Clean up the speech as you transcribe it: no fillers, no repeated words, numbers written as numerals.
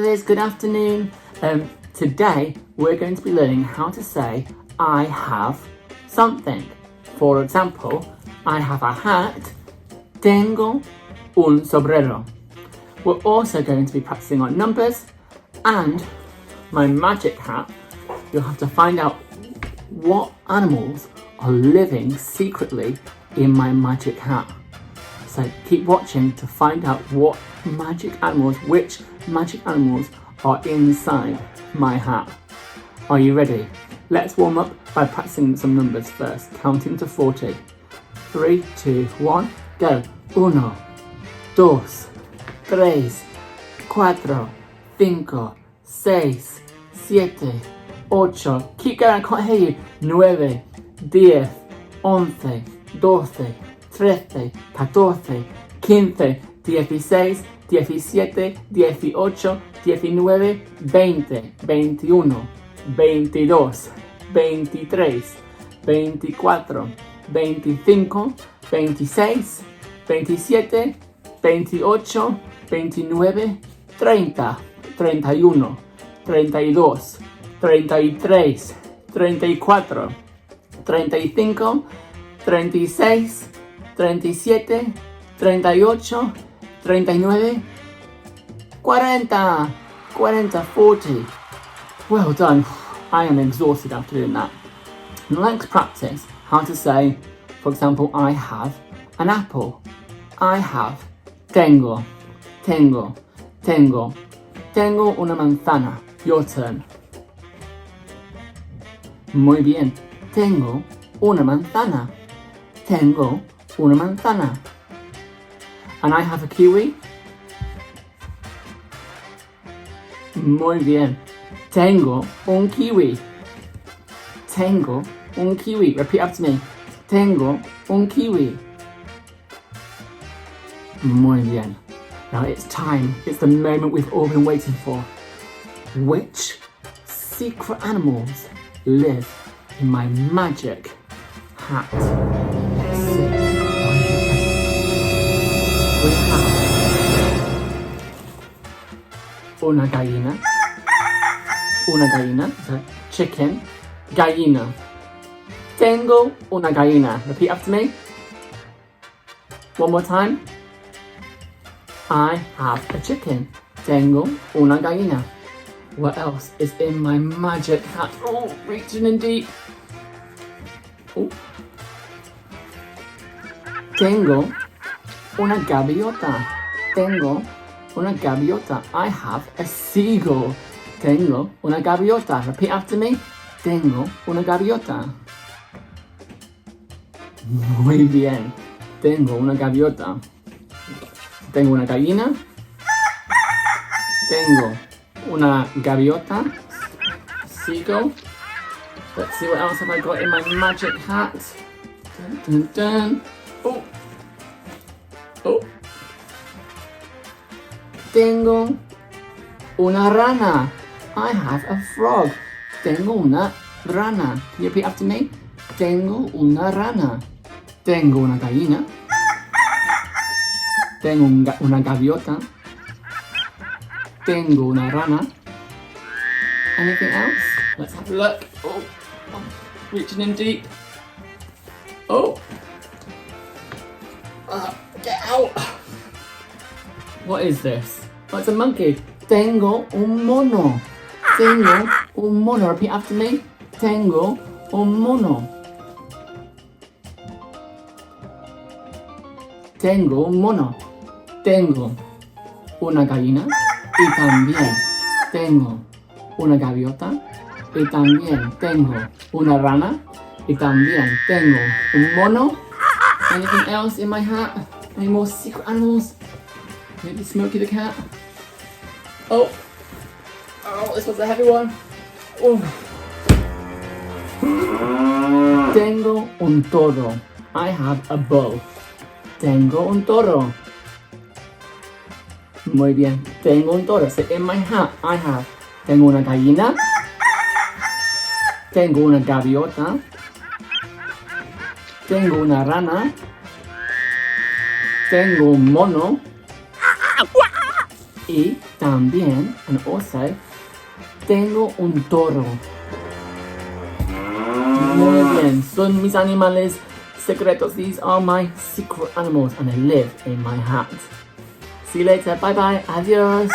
tardes, good afternoon. Today we're going to be learning how to say I have something. For example, I have a hat. Tengo un sombrero. We're also going to be practicing on numbers and my magic hat. You'll have to find out what animals are living secretly in my magic hat. So keep watching to find out which magic animals are inside my hat. Are you ready? Let's warm up by practicing some numbers first, counting to 40. 3, 2, 1, go. 1, 2, 3, 4, 5, 6, 7, 8. Keep going, I can't hear you. 9, 10, 11, 12, 13, 14, 15, 16, 17, 18, 19, 20, 21, 22, 23, 24, 25, 26, 27, 28, 29, 30, 31, 32, 33, 34, 35, 36, 37, 38, 39, 40. Well done. I am exhausted after doing that. Let's practice how to say, for example, I have an apple. I have. Tengo. Tengo. Tengo. Tengo una manzana. Your turn. Muy bien. Tengo una manzana. Tengo una manzana. And I have a kiwi. Muy bien. Tengo un kiwi. Tengo un kiwi. Repeat after me. Tengo un kiwi. Muy bien. Now it's time. It's the moment we've all been waiting for. Which secret animals live in my magic hat? Let's see. We have una gallina. Una gallina, so chicken, gallina. Tengo una gallina. Repeat after me. One more time. I have a chicken. Tengo una gallina. What else is in my magic hat? Oh, reaching in deep. Oh. Tengo una gaviota. Tengo una gaviota. I have a seagull. Tengo una gaviota. Repeat after me. Tengo una gaviota. Muy bien. Tengo una gaviota. Tengo una gallina. Tengo una gaviota. Seagull. Let's see what else have I got in my magic hat. Dun, dun, dun. Oh. Oh. Tengo una rana. I have a frog. Tengo una rana. Can you repeat after me? Tengo una rana. Tengo una gallina. Tengo una gaviota. Tengo una rana. Anything else? Let's have a look. Oh, reaching in deep. Oh. Get out. What is this? Oh, it's a monkey. Tengo un mono. Tengo un mono. Repeat after me. Tengo un mono. Tengo un mono. Tengo una gallina y también tengo una gaviota y también tengo una rana y también tengo un mono. Anything else in my hat? Any more secret animals? Maybe Smokey the cat? Oh, this was a heavy one. Oh. Tengo un toro. I have a bull. Tengo un toro. Muy bien. Tengo un toro. So in my hat, I have. Tengo una gallina. Tengo una gaviota. Tengo una rana. Tengo un mono. Y también, and also, tengo un toro. Muy bien, son mis animales secretos. These are my secret animals and they live in my hat. See you later, bye bye, adios.